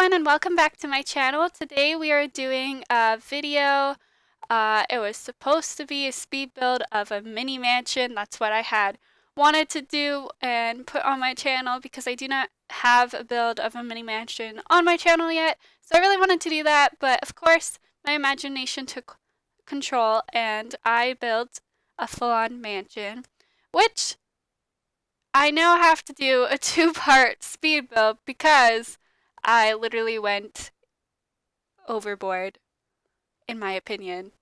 everyone, and welcome back to my channel. Today we are doing a video. It was supposed to be a speed build of a mini mansion. That's what I had wanted to do and put on my channel because I do not have a build of a mini mansion on my channel yet. So I really wanted to do that, but of course my imagination took control and I built a full-on mansion, which I now have to do a two-part speed build because I literally went overboard, in my opinion.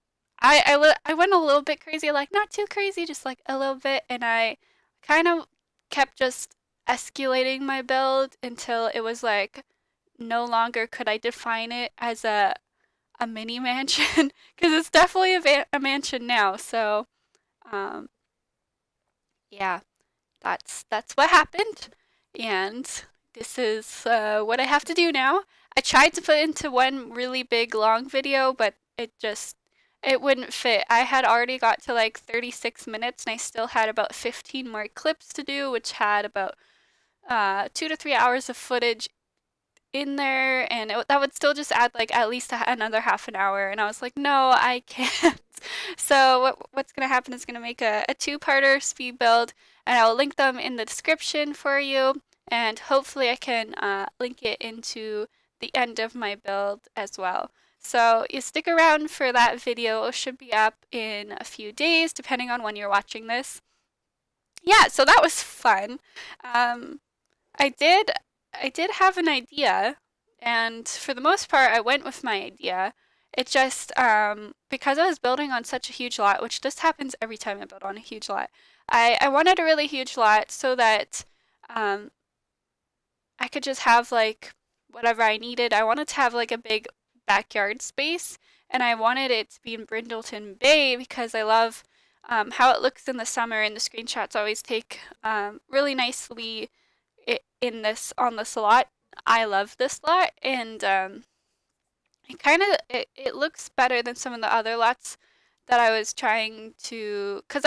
I went a little bit crazy, like not too crazy, just like a little bit, and I kind of kept just escalating my build until it was like no longer could I define it as a mini mansion because it's definitely a mansion now. So, um, yeah, that's what happened, and this is what I have to do now. I tried to put into one really big long video, but it wouldn't fit. I had already got to like 36 minutes, and I still had about 15 more clips to do, which had about 2 to 3 hours of footage in there, and that would still just add like at least another half an hour. And I was like, no, I can't. So what's gonna happen is gonna make a two-parter speed build, and I'll link them in the description for you, and hopefully I can link it into the end of my build as well. So you stick around for that video. It should be up in a few days, depending on when you're watching this. Yeah, so that was fun. Um, I did I did have an idea, and for the most part I went with my idea. It just because I was building on such a huge lot, which this happens every time I build on a huge lot. I wanted a really huge lot so that um I could just have like whatever I needed. I wanted to have like a big backyard space, and I wanted it to be in Brindleton Bay because I love how it looks in the summer, and the screenshots always take really nicely in this on this lot. I love this lot, and it looks better than some of the other lots that I was trying to. Cause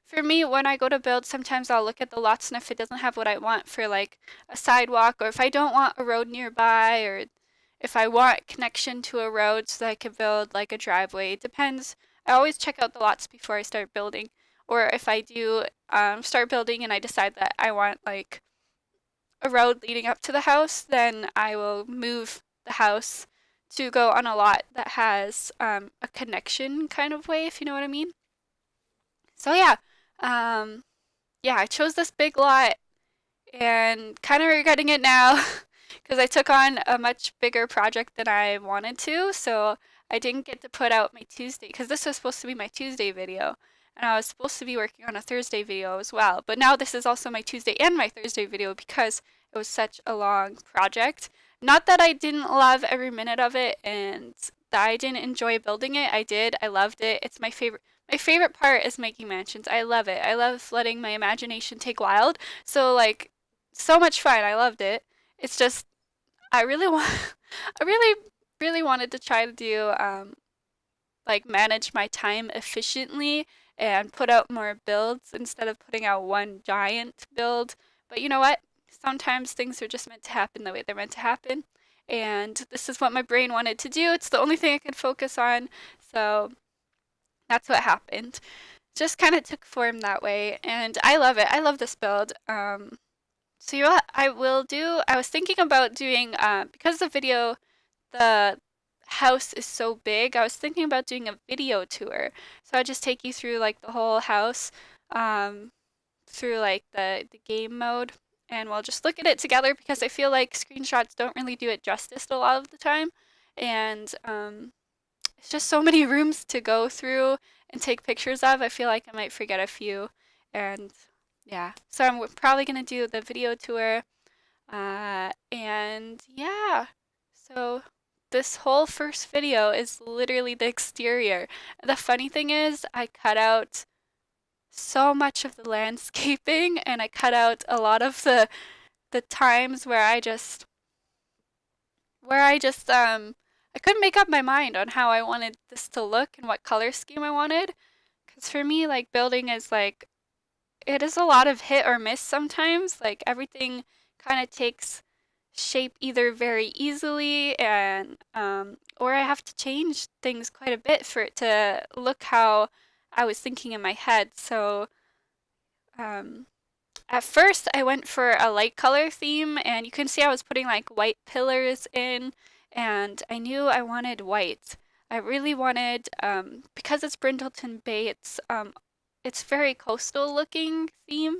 for me when I go to build, sometimes I'll look at the lots, and if it doesn't have what I want for like a sidewalk, or if I don't want a road nearby, or if I want connection to a road so that I can build like a driveway, it depends. I always check out the lots before I start building, or if I do start building and I decide that I want like a road leading up to the house, then I will move the house to go on a lot that has a connection kind of way, if you know what I mean. So um, yeah, I chose this big lot and kind of regretting it now because I took on a much bigger project than I wanted to. So I didn't get to put out my Tuesday because this was supposed to be my Tuesday video. And I was supposed to be working on a Thursday video as well. But now this is also my Tuesday and my Thursday video because it was such a long project. Not that I didn't love every minute of it and that I didn't enjoy building it. I did. I loved it. It's my favorite. My favorite part is making mansions. I love it. I love letting my imagination take wild. So like so much fun. I loved it. It's just I really want I really wanted to try to do like manage my time efficiently and put out more builds instead of putting out one giant build. But you know what? Sometimes things are just meant to happen the way they're meant to happen. And this is what my brain wanted to do. It's the only thing I could focus on. So that's what happened. Just kind of took form that way. And I love it. I love this build. So you know what I will do? I was thinking about doing, because the house is so big, I was thinking about doing a video tour. So I'd just take you through like the whole house, um, through like the game mode, and we'll just look at it together because I feel like screenshots don't really do it justice a lot of the time. And it's just so many rooms to go through and take pictures of. I feel like I might forget a few. And yeah, so I'm probably gonna do the video tour. And yeah, so this whole first video is literally the exterior. The funny thing is, I cut out so much of the landscaping, and I cut out a lot of the times where I couldn't make up my mind on how I wanted this to look and what color scheme I wanted. Because for me, like building is like it is a lot of hit or miss sometimes. Like everything kind of takes shape either very easily and or I have to change things quite a bit for it to look how I was thinking in my head. So um, at first I went for a light color theme, and you can see I was putting like white pillars in, and I knew I wanted white. I really wanted because it's Brindleton Bay, it's very coastal looking theme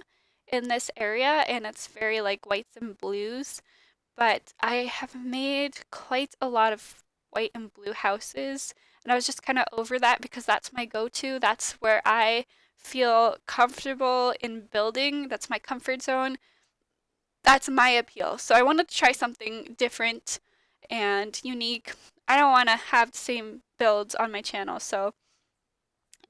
in this area, and it's very like whites and blues. But I have made quite a lot of white and blue houses, and I was just kind of over that because that's my go-to. That's where I feel comfortable in building. That's my comfort zone. That's my appeal. So I wanted to try something different and unique. I don't want to have the same builds on my channel. So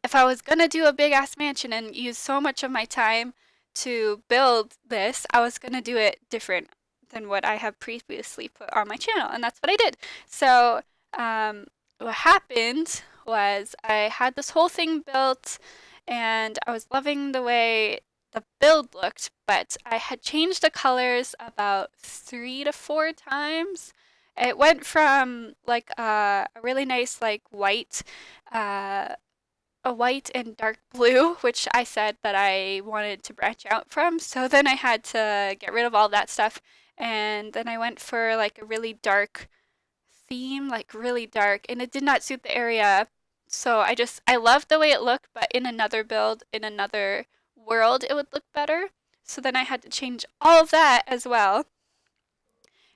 if I was gonna do a big ass mansion and use so much of my time to build this, I was gonna do it different than what I have previously put on my channel, and that's what I did. So, what happened was I had this whole thing built, and I was loving the way the build looked, but I had changed the colors about 3 to 4 times. It went from like a really nice like white uh, a white and dark blue, which I said that I wanted to branch out from. So then I had to get rid of all that stuff. And then I went for like a really dark theme, like really dark, and it did not suit the area. So I loved the way it looked, but in another build, in another world, it would look better. So then I had to change all of that as well.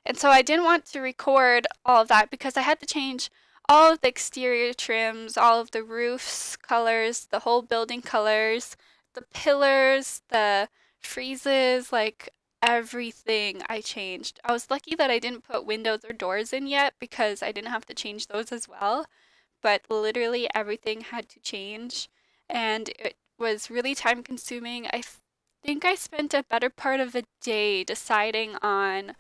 And so I didn't want to record all of that because I had to change all of the exterior trims, all of the roofs colors, the whole building colors, the pillars, the friezes, like everything I changed. I was lucky that I didn't put windows or doors in yet because I didn't have to change those as well. But literally everything had to change, and it was really time consuming. I think I spent a better part of a day deciding on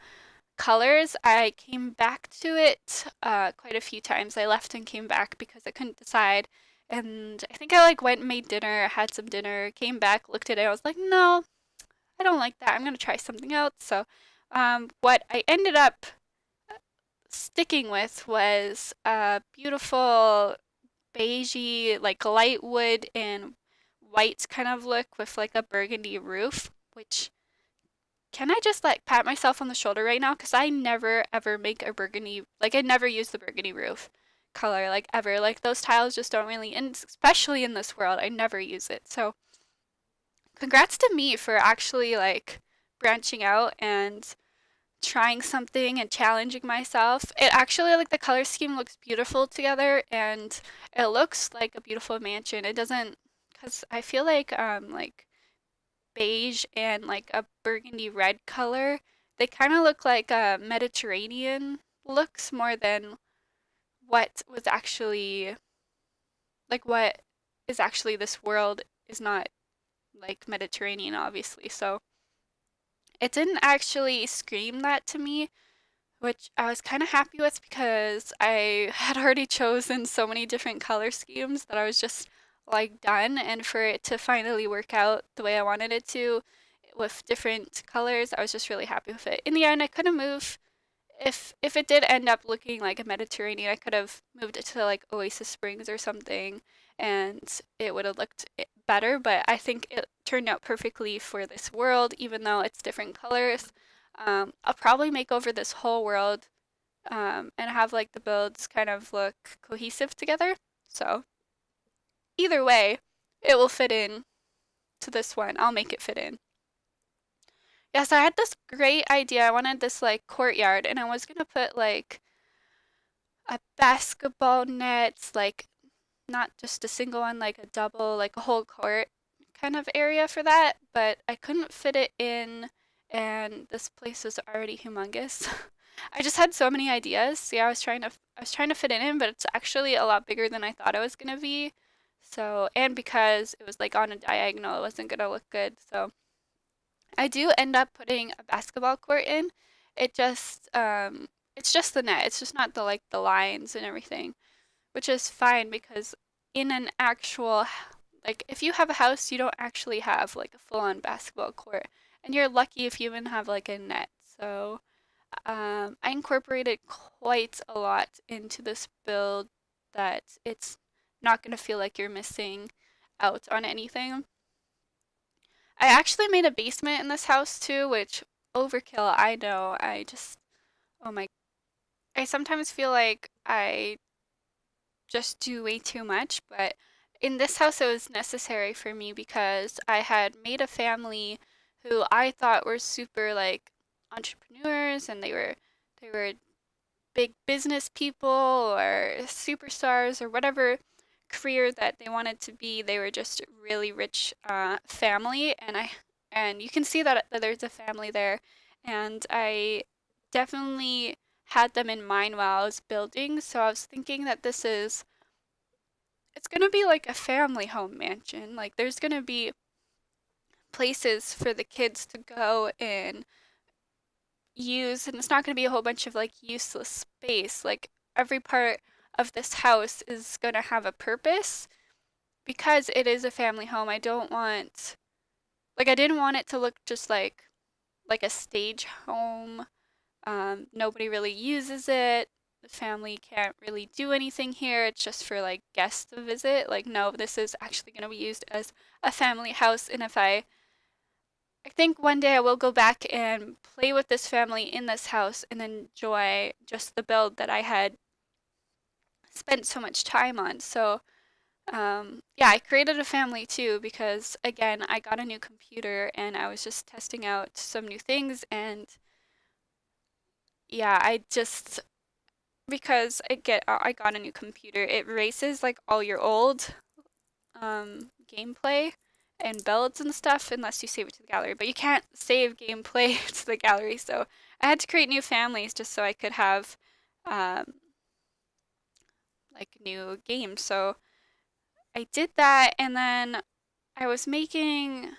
colors. I came back to it quite a few times. I left and came back because I couldn't decide. And I think I like went and made dinner, had some dinner, came back, looked at it. I was like, no, I don't like that. I'm gonna try something else. So, what I ended up sticking with was a beautiful beigey, like light wood and white kind of look with like a burgundy roof, which can I just like pat myself on the shoulder right now? Because I never ever make a burgundy, like I never use the burgundy roof color, like ever. Like those tiles just don't really, and especially in this world, I never use it. So congrats to me for actually like branching out and trying something and challenging myself. It actually, like the color scheme looks beautiful together, and it looks like a beautiful mansion. It doesn't, because I feel like beige and like a burgundy red color, they kind of look like Mediterranean looks more than what was actually like what is actually this world is not like Mediterranean, obviously. So it didn't actually scream that to me, which I was kind of happy with because I had already chosen so many different color schemes that I was just like done. And for it to finally work out the way I wanted it to with different colors, I was just really happy with it. In the end, I could have moved if it did end up looking like a Mediterranean, I could have moved it to like Oasis Springs or something, and it would have looked better. But I think it turned out perfectly for this world, even though it's different colors. I'll probably make over this whole world and have like the builds kind of look cohesive together. So either way, it will fit in to this one. I'll make it fit in. Yes, I had this great idea. I wanted this like courtyard, and I was gonna put like a basketball net, like not just a single one, like a double, like a whole court kind of area for that, but I couldn't fit it in, and this place is already humongous. I just had so many ideas. Yeah, I was trying to fit it in, but it's actually a lot bigger than I thought it was gonna be. So, and because it was like on a diagonal, it wasn't gonna look good. So I do end up putting a basketball court in. It's just the net. It's just not the like the lines and everything, which is fine because in an actual like if you have a house, you don't actually have like a full-on basketball court, and you're lucky if you even have like a net. So I incorporated quite a lot into this build that it's not going to feel like you're missing out on anything. I actually made a basement in this house too, which overkill, I know. Oh my, I sometimes feel like I just do way too much, but in this house it was necessary for me because I had made a family who I thought were super like entrepreneurs, and they were big business people or superstars or whatever career that they wanted to be. They were just really rich family, and you can see that there's a family there, and I definitely had them in mind while I was building. So I was thinking that it's gonna be like a family home mansion. Like there's gonna be places for the kids to go and use, and it's not going to be a whole bunch of like useless space. Like every part of this house is going to have a purpose because it is a family home. I didn't want it to look just like a stage home. Nobody really uses it. The family can't really do anything here. It's just for like guests to visit. Like no, this is actually going to be used as a family house, and if I think one day I will go back and play with this family in this house and enjoy just the build that I had spent so much time on. So, yeah, I created a family too because, again, I got a new computer and I was just testing out some new things. And yeah, because I got a new computer, it erases like all your old gameplay and builds and stuff unless you save it to the gallery. But you can't save gameplay to the gallery, so I had to create new families just so I could have um, like new games. So I did that, and then I was making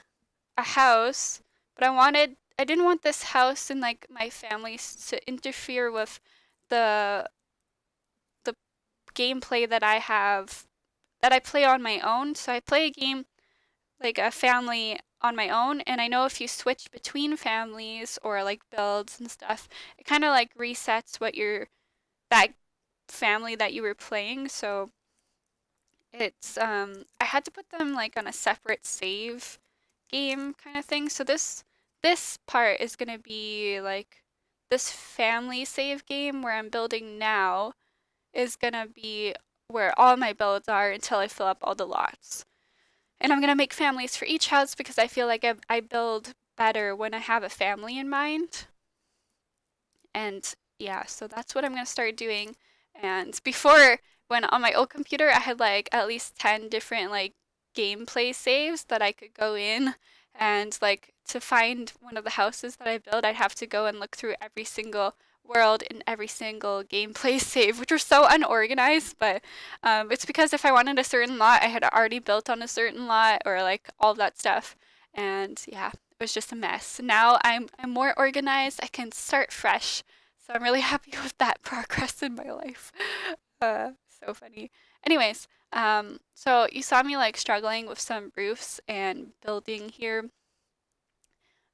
a house, but I didn't want this house and like my family to interfere with the the gameplay that I play on my own. So I play a game like a family on my own, and I know if you switch between families or like builds and stuff, it kind of like resets that family that you were playing. So it's I had to put them like on a separate save game kind of thing. So this part is going to be like this family save game where I'm building now is going to be where all my builds are until I fill up all the lots. And I'm going to make families for each house because I feel like I build better when I have a family in mind. And yeah, so that's what I'm going to start doing. And before, when on my old computer, I had like at least 10 different like gameplay saves that I could go in. And like to find one of the houses that I build, I'd have to go and look through every single world in every single gameplay save, which were so unorganized. But it's because if I wanted a certain lot, I had already built on a certain lot or like all of that stuff. And yeah, it was just a mess. Now I'm more organized. I can start fresh. So I'm really happy with that progress in my life. So funny. Anyways, so you saw me like struggling with some roofs and building here.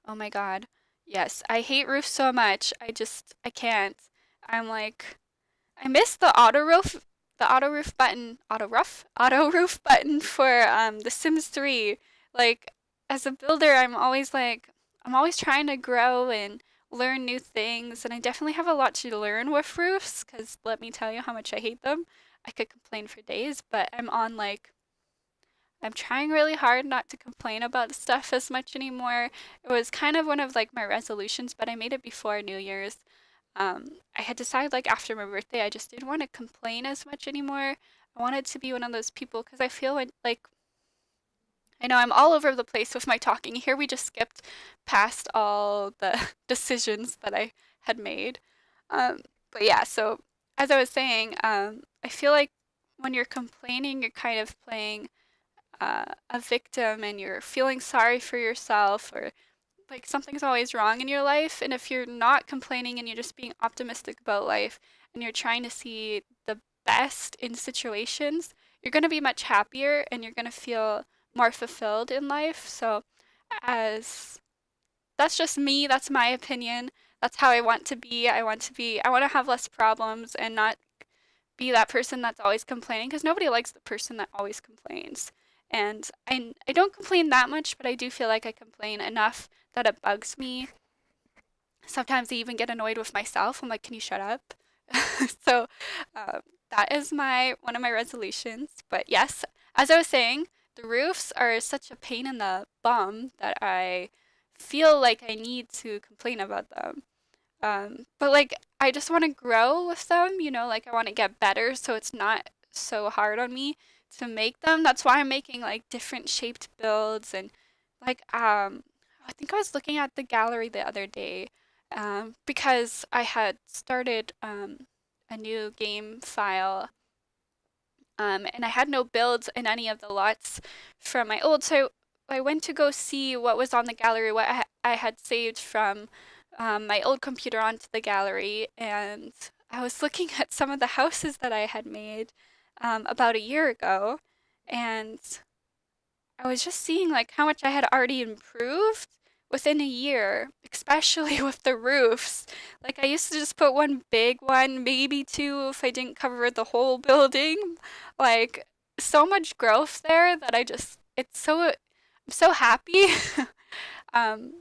Oh my God. Yes, I hate roofs so much. I can't. I'm like, I miss the auto roof button, auto roof button for The Sims 3. Like, as a builder, I'm always trying to grow and learn new things, and I definitely have a lot to learn with roofs, because let me tell you how much I hate them. I could complain for days, but I'm trying really hard not to complain about stuff as much anymore. It was kind of one of like my resolutions, but I made it before New Year's. I had decided like after my birthday, I just didn't want to complain as much anymore. I wanted to be one of those people because I feel like I know I'm all over the place with my talking. Here we just skipped past all the decisions that I had made. But yeah, so as I was saying, I feel like when you're complaining, you're kind of playing a victim and you're feeling sorry for yourself, or like something's always wrong in your life. And if you're not complaining and you're just being optimistic about life and you're trying to see the best in situations, you're going to be much happier and you're going to feel more fulfilled in life. So, as that's just me, that's my opinion. That's how I want to be. I want to have less problems and not be that person that's always complaining, because nobody likes the person that always complains. And I don't complain that much, but I do feel like I complain enough that it bugs me. Sometimes I even get annoyed with myself. I'm like, can you shut up? So um, that is my one of my resolutions. But yes, as I was saying, the roofs are such a pain in the bum that I feel like I need to complain about them. But like I just want to grow with them, like I want to get better so it's not so hard on me to make them. That's why I'm making like different shaped builds and like I think I was looking at the gallery the other day because I had started a new game file and I had no builds in any of the lots from my old. So I went to go see what was on the gallery, what I had saved from my old computer onto the gallery, and I was looking at some of the houses that I had made about a year ago, and I was just seeing like how much I had already improved within a year, especially with the roofs. Like I used to just put one big one, maybe two if I didn't cover the whole building. Like so much growth there that I'm so happy. um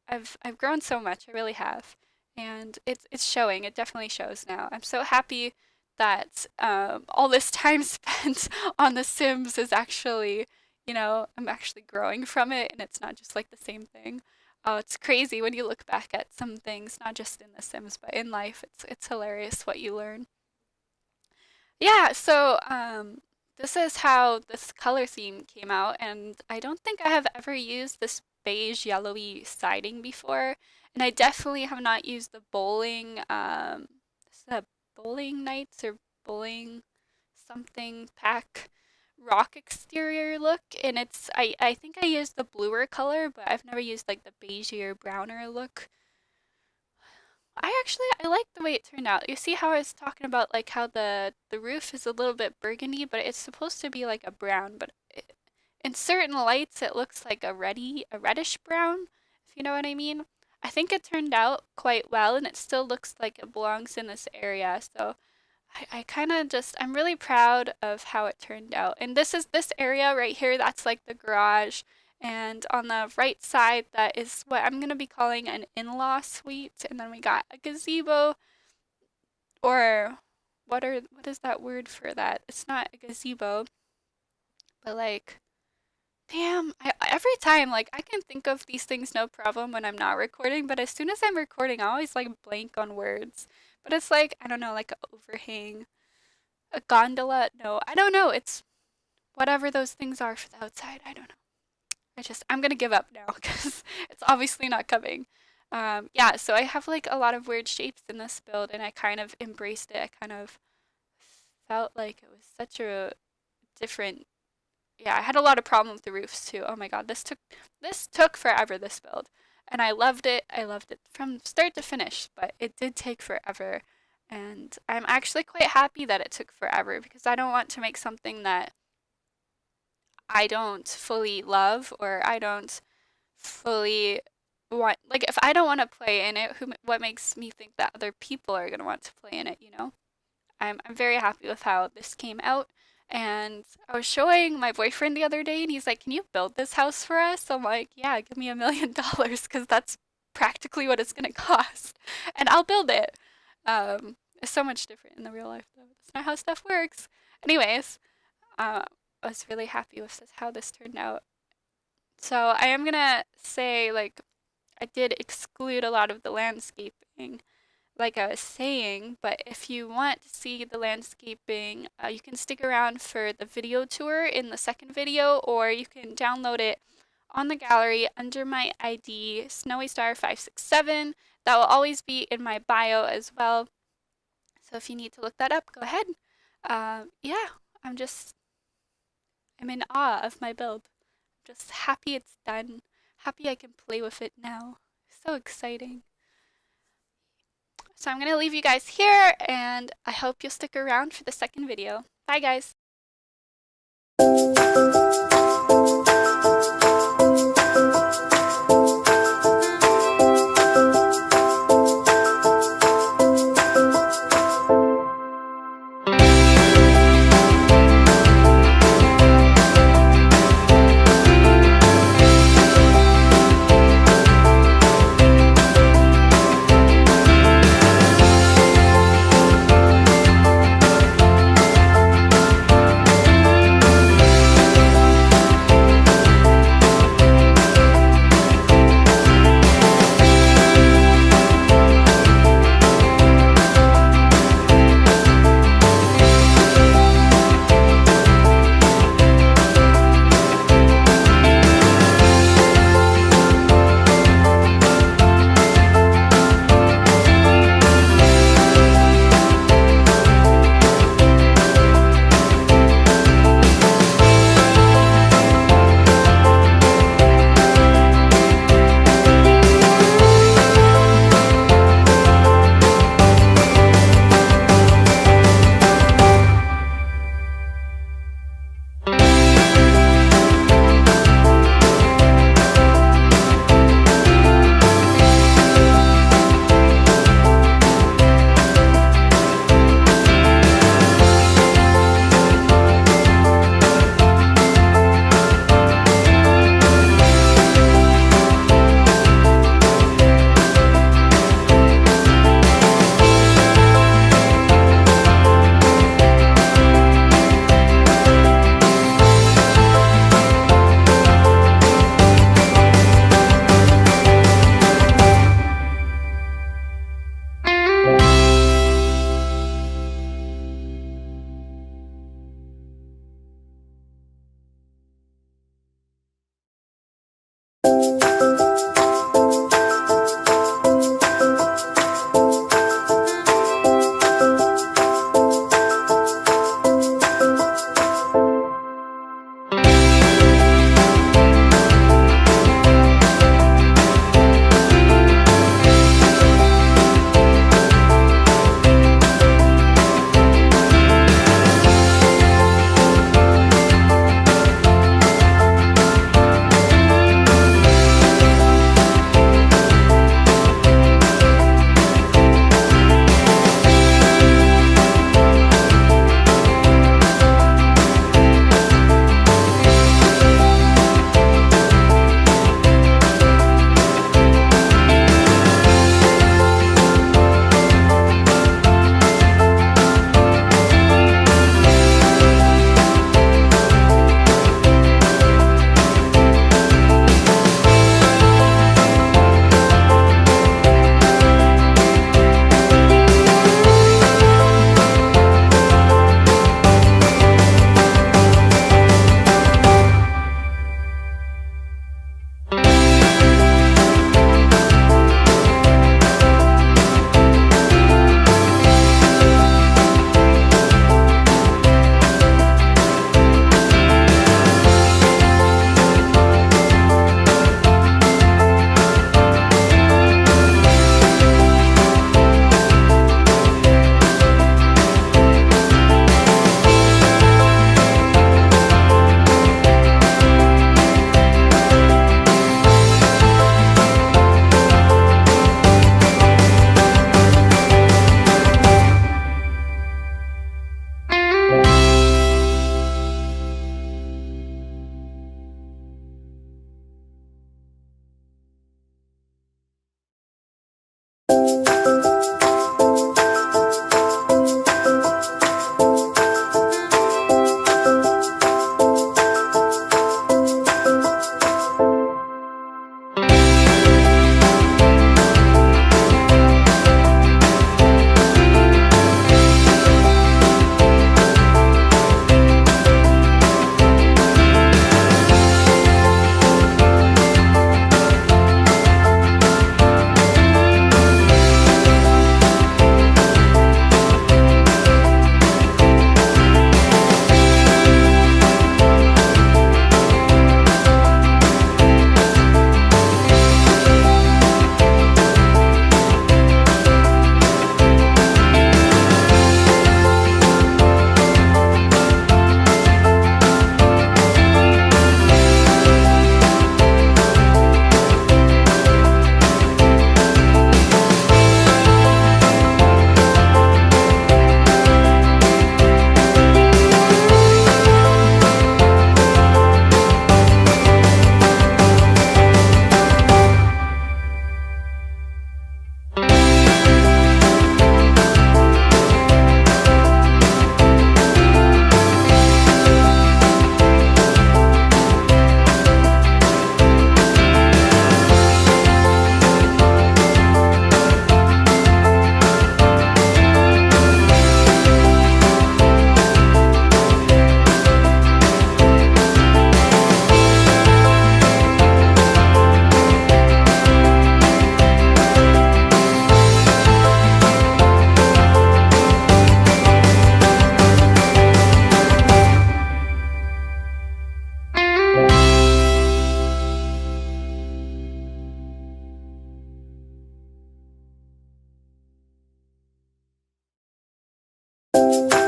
I've grown so much, I really have. And it's showing. It definitely shows now. I'm so happy that all this time spent on The Sims is actually, I'm actually growing from it and it's not just like the same thing. Oh, it's crazy when you look back at some things, not just in The Sims, but in life. It's hilarious what you learn. Yeah, so this is how this color theme came out, and I don't think I have ever used this beige yellowy siding before, and I definitely have not used the bowling, this is a bowling nights or bowling something pack rock exterior look, and I think I used the bluer color, but I've never used like the beigey or browner look. I like the way it turned out. You see how I was talking about like how the roof is a little bit burgundy, but it's supposed to be like a brown, but in certain lights it looks like a reddish brown, if you know what I mean. I think it turned out quite well and it still looks like it belongs in this area. So I kind of just I'm really proud of how it turned out. And this area right here, that's like the garage. And on the right side, that is what I'm gonna be calling an in-law suite. And then we got a gazebo, or what is that word for that? It's not a gazebo, but like, damn, every time like I can think of these things no problem when I'm not recording, but as soon as I'm recording, I always like blank on words. But it's like I don't know, like an overhang, a gondola. No, I don't know. It's whatever those things are for the outside. I don't know. I'm gonna give up now because it's obviously not coming. Yeah, so I have like a lot of weird shapes in this build, and I kind of embraced it. I kind of felt like it was such a different. Yeah, I had a lot of problems with the roofs too. Oh my god, this took forever, this build, and I loved it. I loved it from start to finish, but it did take forever, and I'm actually quite happy that it took forever because I don't want to make something that I don't fully love, or I don't fully want, like if I don't want to play in it, what makes me think that other people are going to want to play in it? I'm very happy with how this came out. And I was showing my boyfriend the other day and he's like, "Can you build this house for us?" I'm like, "Yeah, give me $1 million because that's practically what it's going to cost." And I'll build it. It's so much different in the real life though. That's not how stuff works. Anyways, uh, I was really happy with how this turned out. So I am gonna say, like, I did exclude a lot of the landscaping, like I was saying, but if you want to see the landscaping, you can stick around for the video tour in the second video, or you can download it on the gallery under my ID, SnowyStar567. That will always be in my bio as well. So if you need to look that up, go ahead. Yeah, I'm just I'm in awe of my build. I'm just happy it's done. Happy I can play with it now. So exciting. So I'm going to leave you guys here, and I hope you'll stick around for the second video. Bye, guys. you.